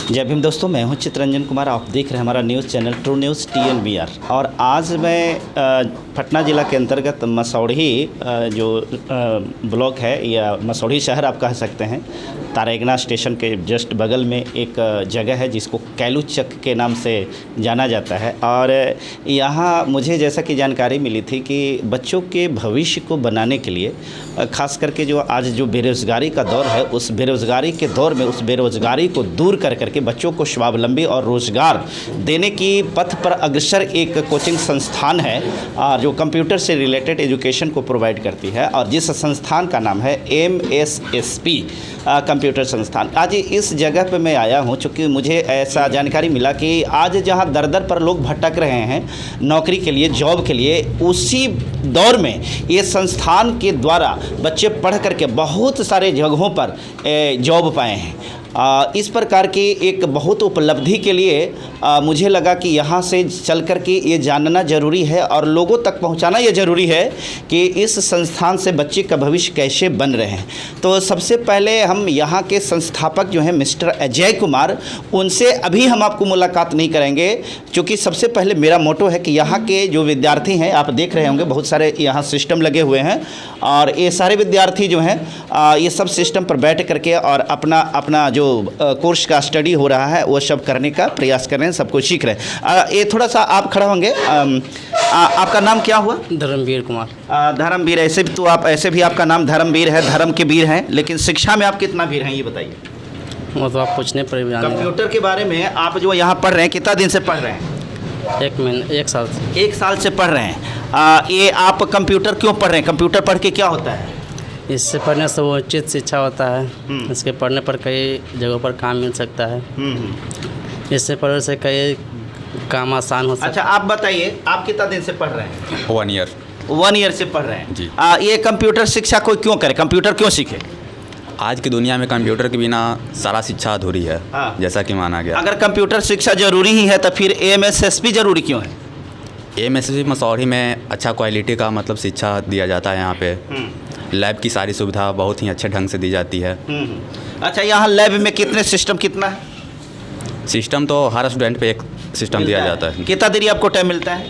जय भीम दोस्तों, मैं हूं चित्रंजन कुमार। आप देख रहे हैं हमारा news channel true news TNBR। और आज मैं पटना ज़िला के अंतर्गत मसौढ़ी जो ब्लॉक है या मसौढ़ी शहर आप कह सकते हैं, तारागना स्टेशन के जस्ट बगल में एक जगह है जिसको कैलू चक के नाम से जाना जाता है। और यहाँ मुझे जैसा कि जानकारी मिली थी कि बच्चों के भविष्य को बनाने के लिए ख़ास करके जो आज जो बेरोज़गारी का दौर है, उस बेरोज़गारी के दौर में उस बेरोज़गारी को दूर कर करके बच्चों को स्वावलंबी और रोज़गार देने की पथ पर अग्रसर एक कोचिंग संस्थान है जो कंप्यूटर से रिलेटेड एजुकेशन को प्रोवाइड करती है, और जिस संस्थान का नाम है MSSP कंप्यूटर संस्थान। आज इस जगह पे मैं आया हूँ चूँकि मुझे ऐसा जानकारी मिला कि आज जहाँ दर दर पर लोग भटक रहे हैं नौकरी के लिए, जॉब के लिए, उसी दौर में ये संस्थान के द्वारा बच्चे पढ़ करके बहुत सारे जगहों पर जॉब पाए हैं। इस प्रकार की एक बहुत उपलब्धि के लिए मुझे लगा कि यहाँ से चल कर के ये जानना ज़रूरी है और लोगों तक पहुँचाना ये ज़रूरी है कि इस संस्थान से बच्चे का भविष्य कैसे बन रहे हैं। तो सबसे पहले हम यहाँ के संस्थापक जो हैं मिस्टर अजय कुमार, उनसे अभी हम आपको मुलाकात नहीं करेंगे, क्योंकि सबसे पहले मेरा मोटो है कि यहाँ के जो विद्यार्थी हैं, आप देख रहे होंगे बहुत सारे यहाँ सिस्टम लगे हुए हैं, और ये सारे विद्यार्थी जो हैं ये सब सिस्टम पर बैठ करके और अपना जो कोर्स का स्टडी हो रहा है वो सब करने का प्रयास कर रहे हैं, सब कुछ सीख रहे हैं। ये थोड़ा सा आप खड़ा होंगे। आपका नाम क्या हुआ? धर्मवीर कुमार। धर्मवीर, ऐसे भी तो आप ऐसे भी आपका नाम धर्मवीर है, धर्म के वीर हैं, लेकिन शिक्षा में आप कितना वीर हैं ये बताइए। वो तो आप पूछने पर भी जाने। कंप्यूटर के बारे में आप जो यहाँ पढ़ रहे हैं, कितना दिन से पढ़ रहे हैं? एक साल से। 1 साल से पढ़ रहे हैं। ये आप कंप्यूटर क्यों पढ़ रहे हैं? कंप्यूटर पढ़ के क्या होता है? इससे पढ़ने से वो उचित शिक्षा होता है। इसके पढ़ने पर कई जगहों पर काम मिल सकता है। इससे पढ़ने से कई काम आसान हो सकता है। अच्छा, आप बताइए, आप कितना दिन से पढ़ रहे हैं? 1 ईयर। 1 ईयर से पढ़ रहे हैं जी। ये कंप्यूटर शिक्षा कोई क्यों करे, कंप्यूटर क्यों सीखे? आज की दुनिया में कंप्यूटर के बिना सारा शिक्षा अधूरी है। हाँ। जैसा कि माना गया। अगर कंप्यूटर शिक्षा जरूरी ही है तो फिर MSSP जरूरी क्यों है? MSSP मसौढ़ी में अच्छा क्वालिटी का मतलब शिक्षा दिया जाता है। यहाँ पे लैब की सारी सुविधा बहुत ही अच्छे ढंग से दी जाती है। अच्छा, यहाँ लैब में कितने सिस्टम कितना है? सिस्टम तो हर स्टूडेंट पे एक सिस्टम दिया जाता है। कितना देरी आपको टाइम मिलता है?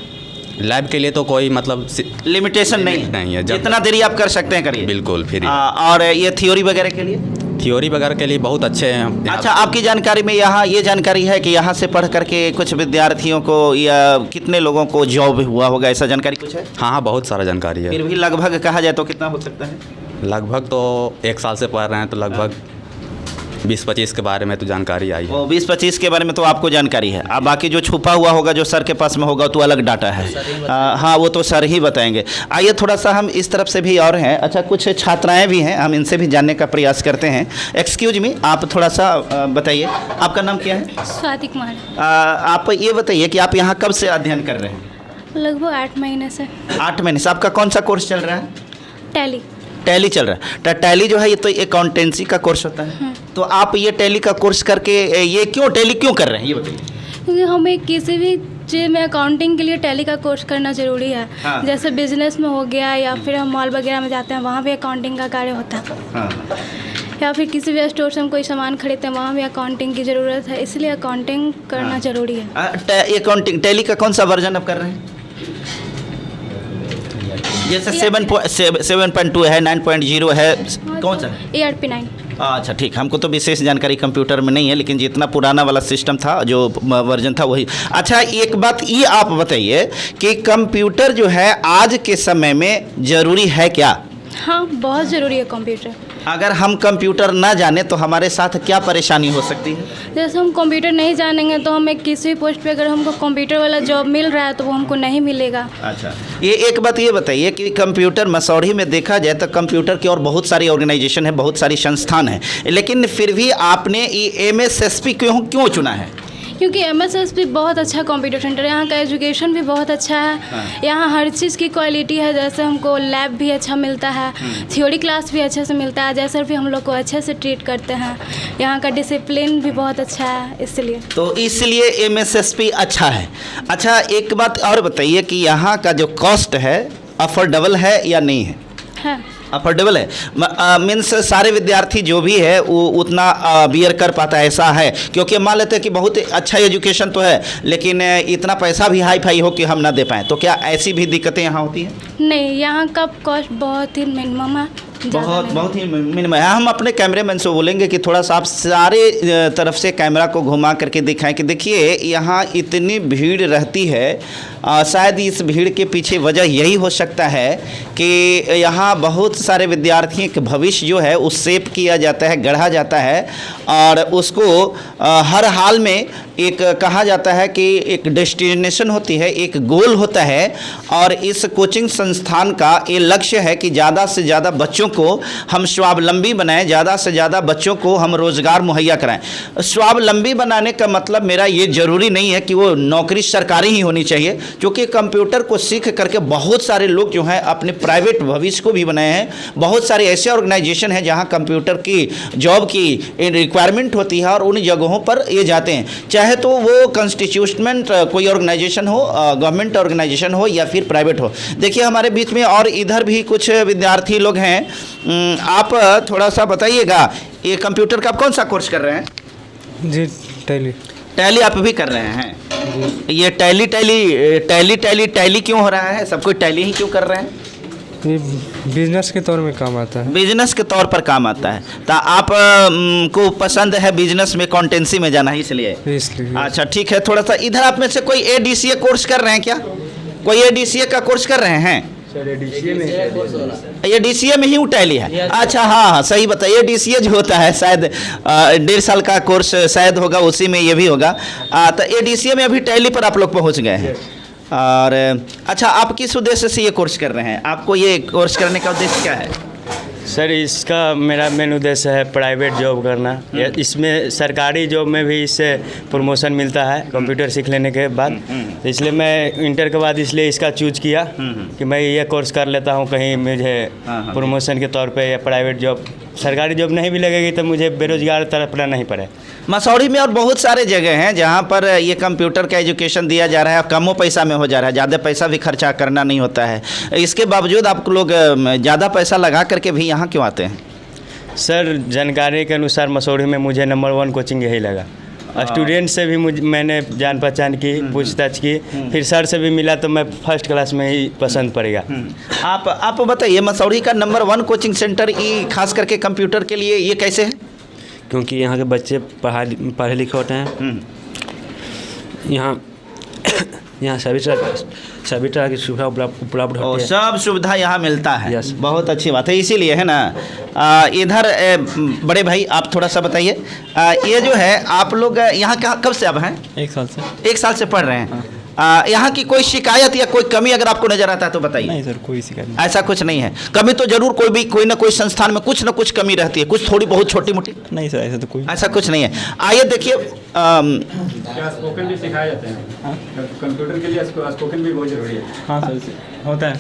लैब के लिए तो कोई मतलब लिमिटेशन नहीं है। जितना देरी आप कर सकते हैं करिए। बिल्कुल फ्री। और ये थ्योरी वगैरह के लिए? थ्योरी वगैरह के लिए बहुत अच्छे हैं। अच्छा, आपकी जानकारी में यहाँ ये जानकारी है कि यहाँ से पढ़ करके कुछ विद्यार्थियों को या कितने लोगों को जॉब हुआ होगा, ऐसा जानकारी कुछ है? हाँ, बहुत सारा जानकारी है। फिर भी लगभग कहा जाए तो कितना हो सकता है? लगभग तो 1 साल से पढ़ रहे हैं तो लगभग 20-25 के बारे में तो जानकारी आई है। वो 20-25 के बारे में तो आपको जानकारी है। अब बाकी जो छुपा हुआ होगा, जो सर के पास में होगा, तो अलग डाटा है। हाँ, वो तो सर ही बताएंगे। आइए थोड़ा सा हम इस तरफ से भी और हैं। अच्छा, कुछ छात्राएं भी हैं, हम इनसे भी जानने का प्रयास करते हैं। एक्सक्यूज मी, आप थोड़ा सा बताइए, आपका नाम क्या है? स्वाति कुमार। आप ये बताइए कि आप यहाँ कब से अध्ययन कर रहे हैं? लगभग 8 महीने से। 8 महीने से। आपका कौन सा कोर्स चल रहा है? टैली। टैली चल रहा है। टैली जो है ये तो अकाउंटेंसी का कोर्स होता है। तो आप ये टैली का कोर्स करके ये टैली क्यों कर रहे हैं ये बताइए। क्योंकि हमें किसी भी चीज़ में अकाउंटिंग के लिए टैली का कोर्स करना ज़रूरी है। हाँ। जैसे बिजनेस में हो गया, या फिर हम मॉल वगैरह में जाते हैं, वहाँ भी अकाउंटिंग का कार्य होता है। हाँ। या फिर किसी भी स्टोर से हम कोई सामान खरीदते हैं, वहाँ भी अकाउंटिंग की ज़रूरत है, इसलिए अकाउंटिंग करना ज़रूरी है। अकाउंटिंग टैली का कौन सा वर्जन आप कर रहे हैं? जैसे 7.2 है, 9.0 है, कौन सा? ERP 9। अच्छा, ठीक। हमको तो विशेष जानकारी कंप्यूटर में नहीं है, लेकिन जितना पुराना वाला सिस्टम था, जो वर्जन था, वही। अच्छा, एक बात ये आप बताइए कि कंप्यूटर जो है आज के समय में ज़रूरी है क्या? हाँ, बहुत ज़रूरी है कंप्यूटर। अगर हम कंप्यूटर ना जाने तो हमारे साथ क्या परेशानी हो सकती है? जैसे हम कंप्यूटर नहीं जानेंगे तो हमें किसी पोस्ट पे अगर हमको कंप्यूटर वाला जॉब मिल रहा है तो वो हमको नहीं मिलेगा। अच्छा, ये एक बात ये बताइए कि कंप्यूटर मसौढ़ी में देखा जाए तो कंप्यूटर की और बहुत सारी ऑर्गेनाइजेशन है, बहुत सारी संस्थान है, लेकिन फिर भी आपने ये MSSP क्यों चुना है? क्योंकि MSSP बहुत अच्छा कंप्यूटर सेंटर है। यहाँ का एजुकेशन भी बहुत अच्छा है। हाँ। यहाँ हर चीज़ की क्वालिटी है। जैसे हमको लैब भी अच्छा मिलता है, थ्योरी क्लास भी अच्छे से मिलता है, जैसे भी हम लोग को अच्छे से ट्रीट करते हैं। यहाँ का डिसिप्लिन भी बहुत अच्छा है, इसलिए MSSP अच्छा है। अच्छा, एक बात और बताइए कि यहाँ का जो कॉस्ट है अफोर्डेबल है या नहीं है? अफोर्डेबल है, मीन्स सारे विद्यार्थी जो भी है वो उतना बियर कर पाता है, ऐसा है? क्योंकि मान लेते हैं कि बहुत अच्छा एजुकेशन तो है लेकिन इतना पैसा भी हाई फाई हो कि हम ना दे पाएँ, तो क्या ऐसी भी दिक्कतें यहाँ होती हैं? नहीं, यहाँ का कॉस्ट बहुत ही मिनिमम है, बहुत ही मिनिमम है। हम अपने कैमरेमैन से बोलेंगे कि थोड़ा सा आप सारे तरफ से कैमरा को घुमा करके दिखाएं कि देखिए यहाँ इतनी भीड़ रहती है। शायद इस भीड़ के पीछे वजह यही हो सकता है कि यहाँ बहुत सारे विद्यार्थियों के भविष्य जो है उस शेप किया जाता है, गढ़ा जाता है और उसको हर हाल में एक कहा जाता है कि एक डेस्टिनेशन होती है, एक गोल होता है और इस कोचिंग संस्थान का ये लक्ष्य है कि ज़्यादा से ज़्यादा बच्चों को हम स्वावलंबी बनाएं, ज़्यादा से ज़्यादा बच्चों को हम रोज़गार मुहैया कराएं। स्वावलंबी बनाने का मतलब मेरा ये ज़रूरी नहीं है कि वो नौकरी सरकारी ही होनी चाहिए, क्योंकि कंप्यूटर को सीख करके बहुत सारे लोग जो हैं अपने प्राइवेट भविष्य को भी बनाए हैं। बहुत सारे ऐसे ऑर्गेनाइजेशन हैं जहाँ कंप्यूटर की जॉब की रिक्वायरमेंट होती है और उन जगहों पर ये जाते हैं, चाहे तो वो कॉन्स्टिट्यूशनल कोई ऑर्गेनाइजेशन हो, गवर्नमेंट ऑर्गेनाइजेशन हो या फिर प्राइवेट हो। देखिए हमारे बीच में और इधर भी कुछ विद्यार्थी लोग हैं। आप थोड़ा सा बताइएगा, ये कंप्यूटर का आप कौन सा कोर्स कर रहे हैं? जी टैली आप भी कर रहे हैं? ये टैली क्यों हो रहा है? सब कोई टैली ही क्यों कर रहे हैं? ये बिजनेस के तौर में काम आता है। बिजनेस के तौर पर काम आता है, तो आप को पसंद है बिजनेस में, अकाउंटेंसी में जाना, इसलिए? अच्छा ठीक है। थोड़ा सा इधर आप में से कोई ADCA कोर्स कर रहे हैं क्या? कोई ADCA का कोर्स कर रहे हैं? ये DCA में ही टैली है? अच्छा हाँ सही बताइए। DCA जो होता है शायद 1.5 साल का कोर्स शायद होगा, उसी में ये भी होगा। तो ADCA में अभी टैली पर आप लोग पहुंच गए हैं। और अच्छा, आप किस उद्देश्य से ये कोर्स कर रहे हैं? आपको ये कोर्स करने का उद्देश्य क्या है? सर इसका मेरा मेन उद्देश्य है प्राइवेट जॉब करना। इसमें सरकारी जॉब में भी इससे प्रमोशन मिलता है कंप्यूटर सीख लेने के बाद, तो इसलिए मैं इंटर के बाद इसलिए इसका चूज किया कि मैं ये कोर्स कर लेता हूँ, कहीं मुझे प्रमोशन के तौर पे या प्राइवेट जॉब, सरकारी जॉब नहीं भी लगेगी तो मुझे बेरोजगार तड़पना नहीं पड़े। मसौढ़ी में और बहुत सारे जगह हैं जहाँ पर ये कंप्यूटर का एजुकेशन दिया जा रहा है, कमो पैसा में हो जा रहा है, ज़्यादा पैसा भी खर्चा करना नहीं होता है। इसके बावजूद आप लोग ज़्यादा पैसा लगा करके भी यहाँ क्यों आते हैं? सर जानकारी के अनुसार मसौढ़ी में मुझे नंबर 1 कोचिंग यही लगा। स्टूडेंट से भी मैंने जान पहचान की, पूछताछ की, फिर सर से भी मिला तो मैं फर्स्ट क्लास में ही पसंद पड़ेगा। आप बताइए, मसौढ़ी का नंबर 1 कोचिंग सेंटर ये खास करके कंप्यूटर के लिए ये कैसे है? क्योंकि यहाँ के बच्चे पढ़े लिखे होते हैं। यहाँ सभी तरह की सुविधा उपलब्ध होती है। सब सुविधा यहाँ मिलता है। यस। बहुत अच्छी बात है, इसीलिए है ना। इधर बड़े भाई आप थोड़ा सा बताइए, ये जो है आप लोग यहाँ कब से अब हैं? 1 साल से। 1 साल से पढ़ रहे हैं। यहाँ की कोई शिकायत या कोई कमी अगर आपको नजर आता है तो बताइए। नहीं सर, कोई शिकायत नहीं। ऐसा कुछ नहीं है? कमी तो जरूर कोई ना कोई संस्थान में कुछ ना कुछ कमी रहती है, कुछ थोड़ी बहुत छोटी मोटी। नहीं सर, ऐसा तो कोई ऐसा कुछ नहीं है। आइए देखिए, क्या स्पोकन भी सिखाए जाते हैं? कंप्यूटर के लिए स्पोकन भी बहुत जरूरी है। हाँ सर, होता है।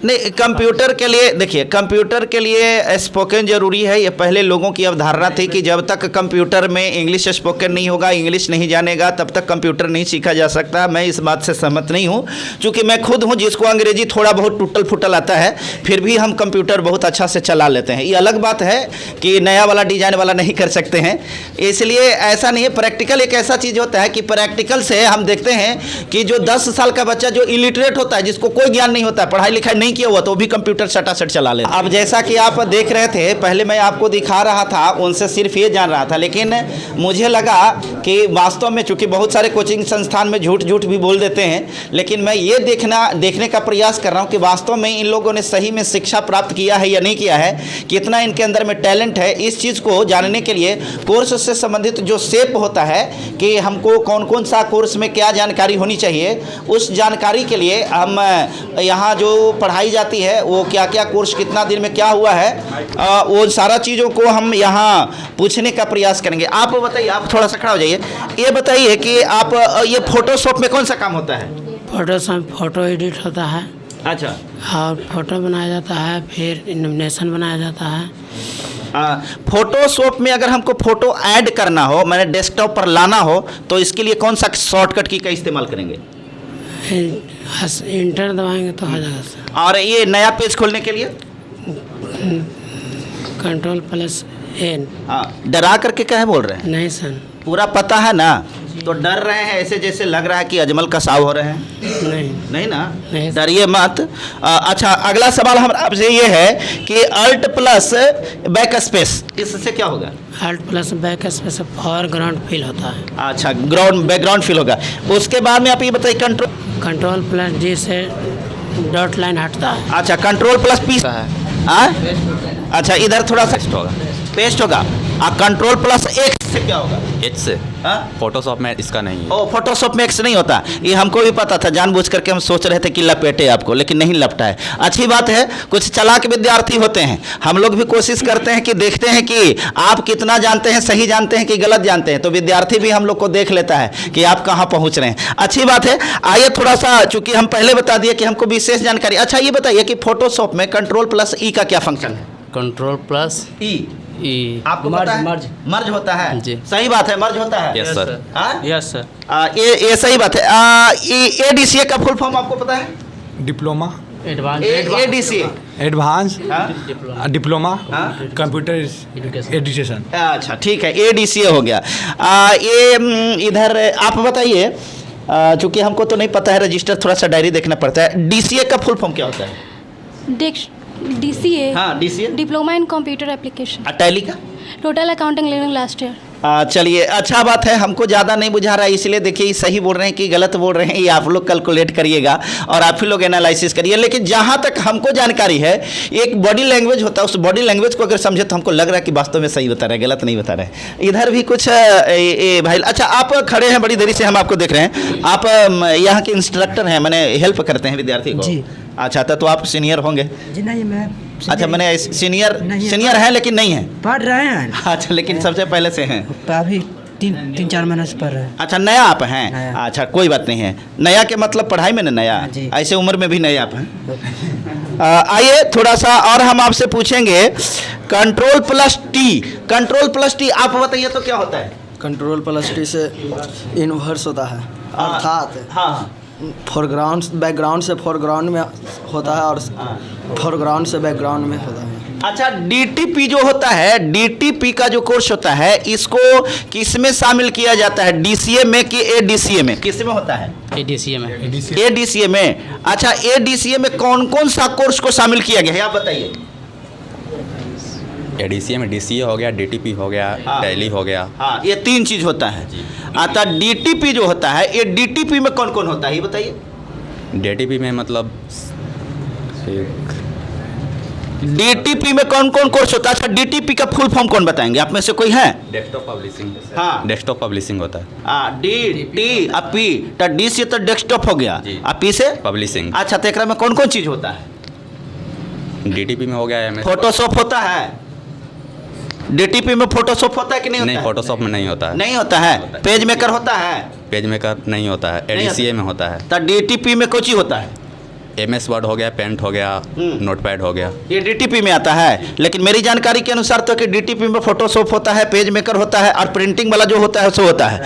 नहीं, कंप्यूटर के लिए देखिए, कंप्यूटर के लिए स्पोकन जरूरी है। ये पहले लोगों की अवधारणा थी कि जब तक कंप्यूटर में इंग्लिश स्पोकन नहीं होगा, इंग्लिश नहीं जानेगा, तब तक कंप्यूटर नहीं सीखा जा सकता। मैं इस बात से सहमत नहीं हूँ, क्योंकि मैं खुद हूँ जिसको अंग्रेजी थोड़ा बहुत टूटल फुटल आता है, फिर भी हम कंप्यूटर बहुत अच्छा से चला लेते हैं। ये अलग बात है कि नया वाला डिजाइन वाला नहीं कर सकते हैं, इसलिए ऐसा नहीं है। प्रैक्टिकल एक ऐसा चीज़ होता है कि प्रैक्टिकल से हम देखते हैं कि जो 10 साल का बच्चा जो इलिटरेट होता है, जिसको कोई ज्ञान नहीं होता है, पढ़ाई लिखाई नहीं किया हुआ, तो भी कंप्यूटर सटासट चला लेता है। अब जैसा कि आप देख रहे थे, पहले मैं आपको दिखा रहा था, उनसे सिर्फ ये जान रहा था, लेकिन मुझे लगा कि वास्तव में चूंकि बहुत सारे कोचिंग संस्थान में झूठ भी बोल देते हैं, लेकिन मैं ये देखने का प्रयास कर रहा हूँ कि वास्तव में इन लोगों ने सही में शिक्षा प्राप्त किया है या नहीं किया है, कितना इनके अंदर में टैलेंट है। इस चीज़ को जानने के लिए कोर्स से संबंधित जो शेप होता है कि हमको कौन सा कोर्स में क्या जानकारी होनी चाहिए, उस जानकारी के लिए हम यहाँ जो पढ़ाई जाती है वो क्या कोर्स कितना दिन में क्या हुआ है, वो सारा चीज़ों को हम यहाँ पूछने का प्रयास करेंगे। आप बताइए, आप थोड़ा सा खड़ा हो जाइए, ये बताइए कि आप ये फोटोशॉप में कौन सा काम होता है? फोटो एडिट होता है। अच्छा। और फोटो बनाया जाता है, फिर एनिमेशन बनाया जाता है। फोटोशॉप में अगर हमको फोटो ऐड करना हो, मैंने डेस्कटॉप पर लाना हो, तो इसके लिए कौन सा शॉर्टकट की का इस्तेमाल करेंगे? इंटर दबाएंगे तो हो जाएगा। और ये नया पेज खोलने के लिए? Control plus N. हाँ, डरा करके क्या बोल रहे हैं? नहीं सर। पूरा पता है ना? तो डर रहे हैं ऐसे जैसे लग रहा है कि अजमल का साव हो रहे हैं। नहीं नहीं ना, नहीं। डरिए मत। अच्छा, अगला सवाल हमारा आपसे ये है कि अल्ट प्लस बैक स्पेस, इससे क्या होगा? Alt plus backspace foreground feel होता है। अच्छा, ग्राउंड बैकग्राउंड फील होगा। उसके बाद में आप ये बताइए कंट्रोल प्लस डी से डॉट लाइन हटता है। अच्छा, कंट्रोल प्लस पी है। अच्छा, इधर थोड़ा सा पेस्ट होगा। कंट्रोल प्लस एक्स से क्या होगा? एच से फोटोशॉप में इसका नहीं है। ओ, फोटोशॉप में एक्स नहीं होता। ये हमको भी पता था, जानबूझ करके हम सोच रहे थे कि लपेटे आपको, लेकिन नहीं लपटा है। अच्छी बात है, कुछ चालाक विद्यार्थी होते हैं। हम लोग भी कोशिश करते हैं कि देखते हैं कि आप कितना जानते हैं, सही जानते हैं कि गलत जानते हैं। तो विद्यार्थी भी हम लोग को देख लेता है कि आप कहाँ पहुँच रहे हैं। अच्छी बात है। आइए थोड़ा सा, चूंकि हम पहले बता दिए कि हमको विशेष जानकारी। अच्छा, ये बताइए कि फोटोशॉप में कंट्रोल प्लस ई का क्या फंक्शन है? कंट्रोल प्लस ई आपको पता है? मर्ज होता है जी। सही बात है, मर्ज होता है। Yes sir. Yes sir. ये सही बात है। ADCA का फुल फॉर्म आपको पता है? डिप्लोमा ADCA एडवांस डिप्लोमा हाँ? Computer education. अच्छा, ठीक है, ADCA हो गया। ये इधर आप बताइए, चूंकि हमको तो नहीं पता है, रजिस्टर थोड़ा सा डायरी देखना पड़ता है। DCA का फुल फॉर्म क्या होता है? DCA हाँ, DCA diploma in computer application. Tally का total accounting learning last year. चलिए, अच्छा बात है। हमको ज़्यादा नहीं बुझा रहा है, इसलिए देखिए सही बोल रहे हैं कि गलत बोल रहे हैं, ये आप लोग कैलकुलेट करिएगा और आप ही लोग एनालिसिस करिए। लेकिन जहाँ तक हमको जानकारी है, एक बॉडी लैंग्वेज होता है, उस बॉडी लैंग्वेज को अगर समझे तो हमको लग रहा है कि वास्तव में सही बता रहे हैं, गलत नहीं बता रहे हैं। इधर भी कुछ भाई। अच्छा, आप खड़े हैं बड़ी देरी से, हम आपको देख रहे हैं। आप यहाँ के इंस्ट्रक्टर हैं, मैंने हेल्प करते हैं विद्यार्थी को जी। अच्छा, तो आप सीनियर होंगे? जी नहीं, मैं अच्छा, मैंने सीनियर हैं लेकिन नहीं है, पढ़ रहे हैं। अच्छा, लेकिन सबसे पहले से हैं? अभी तीन चार महीने से पढ़ रहे हैं। अच्छा, नया आप हैं? अच्छा, कोई बात नहीं है। नया के मतलब पढ़ाई में नया, ऐसे उम्र में भी नए आप हैं। आइए थोड़ा सा और हम आपसे पूछेंगे, कंट्रोल प्लस टी आप बताइए तो क्या होता है? कंट्रोल प्लस टी से इन्वर्स होता है, अर्थात हाँ, फोरग्राउंड बैकग्राउंड से फोरग्राउंड में होता है और फोरग्राउंड से बैकग्राउंड में होता है। अच्छा, DTP जो होता है, DTP का जो कोर्स होता है, इसको किस में शामिल किया जाता है? DCA में कि ADCA में? किस में होता है? ADCA में। ADCA में। अच्छा, ADCA में कौन कौन सा कोर्स को शामिल किया गया है, आप बताइए? ADCA में DCA हो गया, DTP हो गया, टैली हो गया। हाँ, ये 3 चीज होता है। अच्छा, DTP जो होता है, ये DTP में कौन कौन होता है ये बताइए? DTP में मतलब DTP में कौन कौन कोर्स होता है? अच्छा, DTP का फुल फॉर्म कौन बताएंगे, आप में से कोई है? Desktop publishing. हाँ, डेस्कटॉप पब्लिशिंग होता है। DTP तो D से तो डेस्कटॉप हो गया, P से पब्लिशिंग। अच्छा, तो एकरा में कौन कौन चीज होता है? DTP में हो गया MS। फोटोशॉप होता है? DTP में फोटोशॉप होता है कि नहीं होता है? फोटोशॉप में नहीं होता है। नहीं होता है। पेज मेकर होता है? पेज मेकर नहीं होता है, ADCA में होता है। तो DTP में कुछ ही होता है? MS वर्ड हो गया, पेंट हो गया, नोटपैड हो गया, ये DTP में आता है। लेकिन मेरी जानकारी के अनुसार तो कि DTP में फोटोशॉप होता है, पेज मेकर होता है और प्रिंटिंग वाला जो होता है सो होता है,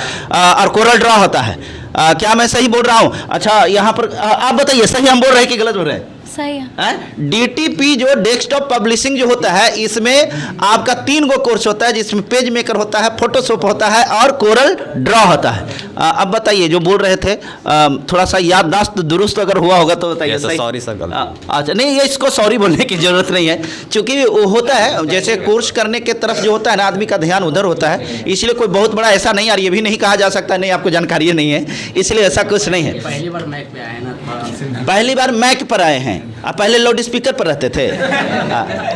और कोरल ड्रॉ होता है। क्या मैं सही बोल रहा हूँ? अच्छा, यहाँ पर आप बताइए, सही हम बोल रहे हैं कि गलत बोल रहे हैं? सही है। DTP जो डेस्कटॉप पब्लिशिंग जो होता है, इसमें आपका 3 गो कोर्स होता है, जिसमें पेज मेकर होता है, फोटोशॉप होता है और कोरल ड्रॉ होता है। अब बताइए, जो बोल रहे थे, थोड़ा सा याददाश्त दुरुस्त अगर हुआ होगा तो बताइए। सॉरी सर, गलत। अच्छा, नहीं, ये इसको सॉरी बोलने की जरूरत नहीं है, क्योंकि वो होता है जैसे कोर्स करने के तरफ जो होता है ना, आदमी का ध्यान उधर होता है, इसलिए कोई बहुत बड़ा ऐसा नहीं, और ये भी नहीं कहा जा सकता नहीं आपको जानकारी नहीं है, इसलिए ऐसा कुछ नहीं है। पहली बार मैक पे आए ना, पहली बार मैक पर आए हैं, आप पहले लाउड स्पीकर पर रहते थे।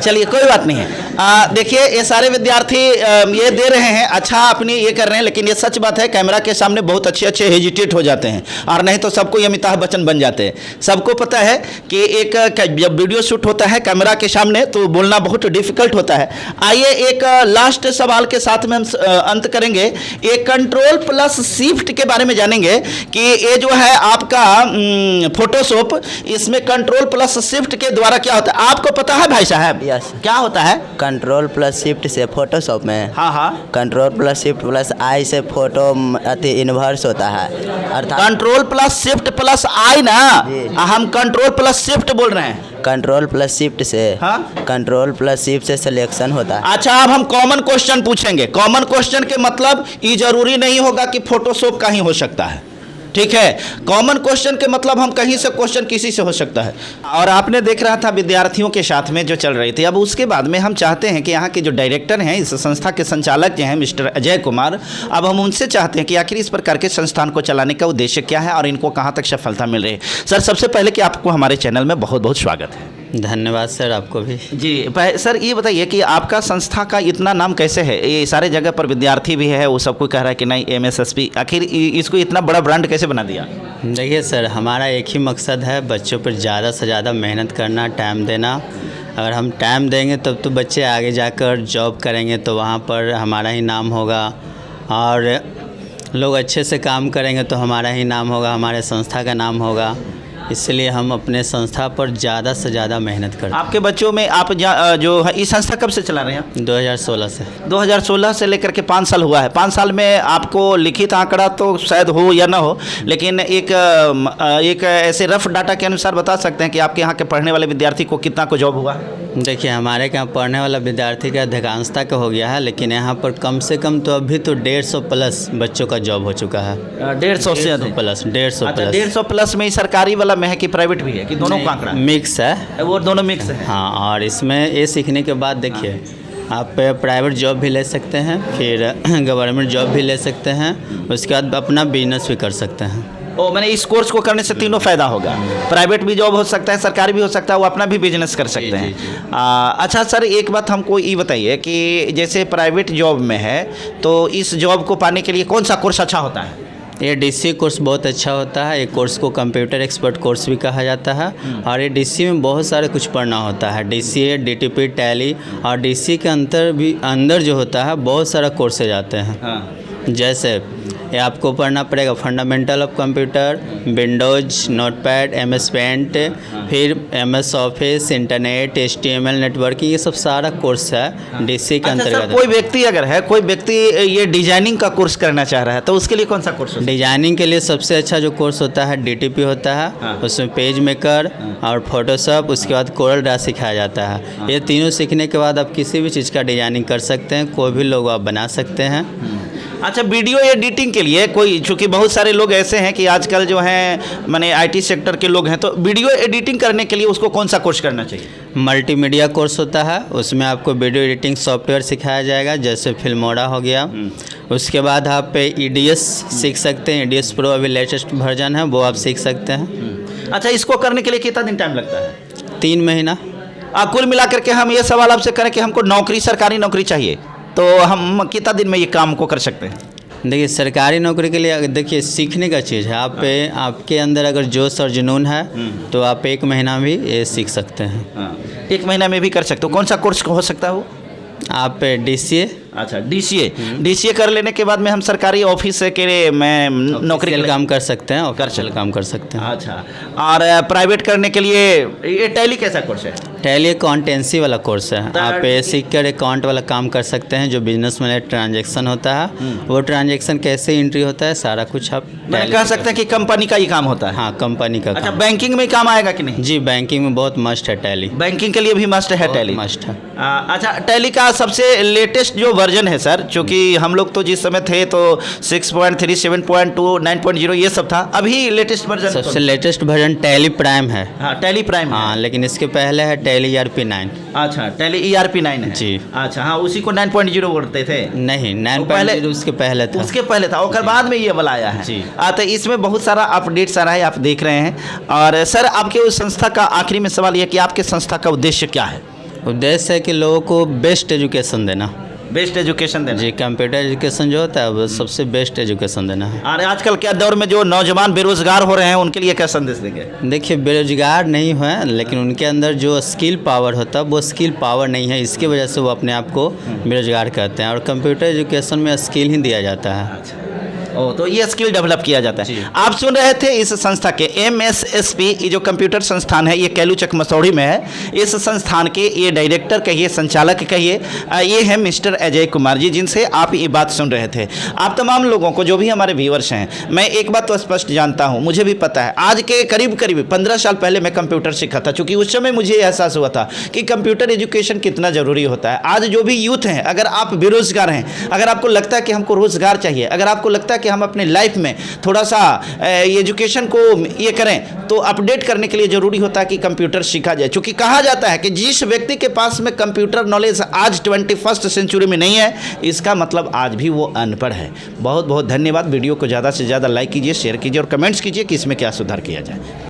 चलिए, कोई बात नहीं है। देखिए, ये सारे विद्यार्थी ये दे रहे हैं, अच्छा अपनी ये कर रहे हैं, लेकिन ये सच बात है, कैमरा के सामने बहुत अच्छे हेजिटेट हो जाते हैं, और नहीं तो सबको अमिताभ बच्चन बन जाते हैं। सबको पता है कि एक जब वीडियो शूट होता है कैमरा के सामने तो बोलना बहुत डिफिकल्ट होता है। आइए एक लास्ट सवाल के साथ में हम अंत करेंगे। एक कंट्रोल प्लस शिफ्ट के बारे में जानेंगे कि ये जो है आपका फोटोशॉप, इसमें कंट्रोल प्लस शिफ्ट के द्वारा क्या होता है आपको पता है भाई साहब? यस। क्या होता है? कंट्रोल प्लस शिफ्ट से फोटोशॉप में, हाँ हाँ, कंट्रोल प्लस शिफ्ट प्लस आई से फोटो अति इन्वर्स होता है, अर्थात कंट्रोल प्लस शिफ्ट प्लस आई ना, जी। हम कंट्रोल प्लस शिफ्ट बोल रहे हैं। कंट्रोल प्लस शिफ्ट से, हाँ? कंट्रोल प्लस शिफ्ट से सिलेक्शन होता है। अच्छा, अब हम कॉमन क्वेश्चन पूछेंगे। कॉमन क्वेश्चन के मतलब ये जरूरी नहीं होगा कि फोटोशॉप का ही हो सकता है, ठीक है। कॉमन क्वेश्चन के मतलब हम कहीं से क्वेश्चन किसी से हो सकता है। और आपने देख रहा था विद्यार्थियों के साथ में जो चल रही थी। अब उसके बाद में हम चाहते हैं कि यहाँ के जो डायरेक्टर हैं, इस संस्था के संचालक जो हैं मिस्टर अजय कुमार, अब हम उनसे चाहते हैं कि आखिर इस प्रकार के संस्थान को चलाने का उद्देश्य क्या है और इनको कहाँ तक सफलता मिल रही है। सर, सबसे पहले कि आपको हमारे चैनल में बहुत बहुत स्वागत है। धन्यवाद सर, आपको भी। जी सर, ये बताइए कि आपका संस्था का इतना नाम कैसे है? ये सारे जगह पर विद्यार्थी भी है, वो सबको कह रहा है कि नहीं MSSP, आखिर इसको इतना बड़ा ब्रांड कैसे बना दिया? देखिए सर, हमारा एक ही मकसद है, बच्चों पर ज़्यादा से ज़्यादा मेहनत करना, टाइम देना। अगर हम टाइम देंगे तब तो बच्चे आगे जाकर जॉब करेंगे, तो वहाँ पर हमारा ही नाम होगा, और लोग अच्छे से काम करेंगे तो हमारा ही नाम होगा, हमारे संस्था का नाम होगा। इसलिए हम अपने संस्था पर ज़्यादा से ज़्यादा मेहनत करते हैं। आपके बच्चों में आप जो है इस संस्था कब से चला रहे हैं? 2016 से। 2016 से लेकर के 5 साल हुआ है। 5 साल में आपको लिखित आंकड़ा तो शायद हो या ना हो, लेकिन एक ऐसे रफ डाटा के अनुसार बता सकते हैं कि आपके यहाँ के पढ़ने वाले विद्यार्थी को कितना को जॉब हुआ? देखिए, हमारे यहाँ पढ़ने वाला विद्यार्थी का अधिकांशता का हो गया है, लेकिन यहाँ पर कम से कम तो अभी तो 150 प्लस बच्चों का जॉब हो चुका है। 150 से अधिक प्लस, 150 प्लस। 150 प्लस में सरकारी वाला में है कि प्राइवेट भी है कि दोनों का आंकड़ा? मिक्स है, वो दोनों मिक्स है। हाँ, और इसमें ये सीखने के बाद देखिए, आप प्राइवेट जॉब भी ले सकते हैं, फिर गवर्नमेंट जॉब भी ले सकते हैं, उसके बाद अपना बिजनेस भी कर सकते हैं। ओ, मैंने इस कोर्स को करने से तीनों फ़ायदा होगा। प्राइवेट भी जॉब हो सकता है, सरकारी भी हो सकता है, वो अपना भी बिजनेस कर सकते हैं। अच्छा सर, एक बात हमको ये बताइए कि जैसे प्राइवेट जॉब में है तो इस जॉब को पाने के लिए कौन सा कोर्स अच्छा होता है? ये DCA कोर्स बहुत अच्छा होता है। एक कोर्स को कंप्यूटर एक्सपर्ट कोर्स भी कहा जाता है, और ये DCA में बहुत सारे कुछ पढ़ना होता है। DCA, DTP, टैली, और DCA के अंदर जो होता है बहुत सारा कोर्सेज आते हैं। हाँ। जैसे ये आपको पढ़ना पड़ेगा fundamental of computer, Windows, Notepad, MS paint, फिर MS office, internet, HTML, networking, ये सब सारा कोर्स है DCA के अंतर्गत। कोई व्यक्ति अगर है, कोई व्यक्ति ये डिजाइनिंग का कोर्स करना चाह रहा है तो उसके लिए कौन सा कोर्स? डिजाइनिंग के लिए सबसे अच्छा जो कोर्स होता है DTP होता है। हाँ। उसमें पेज मेकर और फोटोशॉप, उसके बाद कोरल ड्रा सिखाया जाता है। हाँ। ये तीनों सीखने के बाद आप किसी भी चीज़ का डिजाइनिंग कर सकते हैं, कोई भी लोगो आप बना सकते हैं। अच्छा, वीडियो एडिटिंग के लिए कोई, चूँकि बहुत सारे लोग ऐसे हैं कि आजकल जो हैं माने IT सेक्टर के लोग हैं, तो वीडियो एडिटिंग करने के लिए उसको कौन सा कोर्स करना चाहिए? मल्टीमीडिया कोर्स होता है, उसमें आपको वीडियो एडिटिंग सॉफ्टवेयर सिखाया जाएगा, जैसे फिल्मोरा हो गया। उसके बाद आप EDS सीख सकते हैं, EDS प्रो अभी लेटेस्ट वर्जन है, वो आप सीख सकते हैं। अच्छा, इसको करने के लिए कितना दिन टाइम लगता है? 3 महीना। कुल मिलाकर के हम ये सवाल आपसे करें कि हमको नौकरी, सरकारी नौकरी चाहिए, तो हम कितना दिन में ये काम को कर सकते हैं? देखिए, सरकारी नौकरी के लिए देखिए सीखने का चीज़ है। आपके अंदर अगर जोश और जुनून है तो आप 1 महीना भी ये सीख सकते हैं। 1 महीना में भी कर सकते हो। कौन सा कोर्स हो सकता है वो? आप DCA। अच्छा, DCA कर लेने के बाद में हम सरकारी ऑफिस के मैं नौकरी के काम कर सकते हैं, ऑफिशियल काम कर सकते हैं। अच्छा, और प्राइवेट करने के लिए ये टैली कैसा कोर्स है? टैली अकाउंटेंसी वाला कोर्स है। आप ये सीख कर अकाउंट वाला काम कर सकते हैं, जो बिजनेस में ट्रांजैक्शन होता है, वो ट्रांजैक्शन कैसे एंट्री होता है, सारा कुछ आप कह सकते हैं कि कंपनी का ही काम होता है। हाँ, कंपनी का। अच्छा, बैंकिंग में काम आएगा कि नहीं? जी, बैंकिंग में बहुत मस्ट है टैली। बैंकिंग के लिए भी मस्ट है टैली? मस्ट है। अच्छा, टैली का सबसे लेटेस्ट जो वर्जन है सर, क्योंकि हम लोग तो जिस समय थे तो 6.3, 7.2, 9.0 ये सब था, अभी लेटेस्ट वर्जन? सबसे लेटेस्ट वर्जन टैली प्राइम है। हाँ, टैली प्राइम। हाँ, लेकिन इसके पहले है टैली ERP9। अच्छा, टैली ERP9 है जी। अच्छा, हाँ, उसी को 9.0 बोलते थे? नहीं, 9.0 उसके पहले था। उसके पहले था, और बाद में ये वाला आया है जी। तो इसमें बहुत सारा अपडेट्स आ रहा है, आप देख रहे हैं। और सर, आपके उस संस्था का आखिरी में सवाल यह कि आपके संस्था का उद्देश्य क्या है? उद्देश्य है कि लोगों को बेस्ट एजुकेशन देना। बेस्ट एजुकेशन देना? जी, कंप्यूटर एजुकेशन जो होता है वो सबसे बेस्ट एजुकेशन देना है। और आजकल क्या दौर में जो नौजवान बेरोजगार हो रहे हैं उनके लिए क्या संदेश देंगे? देखिए, बेरोजगार नहीं हुए, लेकिन उनके अंदर जो स्किल पावर होता है वो स्किल पावर नहीं है, इसकी वजह से वो अपने आप को बेरोजगार करते हैं। और कंप्यूटर एजुकेशन में स्किल ही दिया जाता है। तो ये स्किल डेवलप किया जाता है। आप सुन रहे थे इस संस्था के MSSP, ये जो कंप्यूटर संस्थान है ये कैलूचक मसौढ़ी में है। इस संस्थान के ये डायरेक्टर कहिए, संचालक कहिए, ये है मिस्टर अजय कुमार जी, जिनसे आप ये बात सुन रहे थे। आप तमाम लोगों को, जो भी हमारे व्यूअर्स हैं, मैं एक बात तो स्पष्ट जानता हूँ, मुझे भी पता है, आज के करीब 15 साल पहले मैं कंप्यूटर सीखा था, क्योंकि उस समय मुझे एहसास हुआ था कि कंप्यूटर एजुकेशन कितना ज़रूरी होता है। आज जो भी यूथ हैं, अगर आप बेरोजगार हैं, अगर आपको लगता है कि हमको रोज़गार चाहिए, अगर आपको लगता है कि हम अपने लाइफ में थोड़ा सा एजुकेशन को ये करें, तो अपडेट करने के लिए ज़रूरी होता है कि कंप्यूटर सीखा जाए। क्योंकि कहा जाता है कि जिस व्यक्ति के पास में कंप्यूटर नॉलेज आज 21st सेंचुरी में नहीं है, इसका मतलब आज भी वो अनपढ़ है। बहुत बहुत धन्यवाद। वीडियो को ज़्यादा से ज़्यादा लाइक कीजिए, शेयर कीजिए और कमेंट्स कीजिए कि इसमें क्या सुधार किया जाए।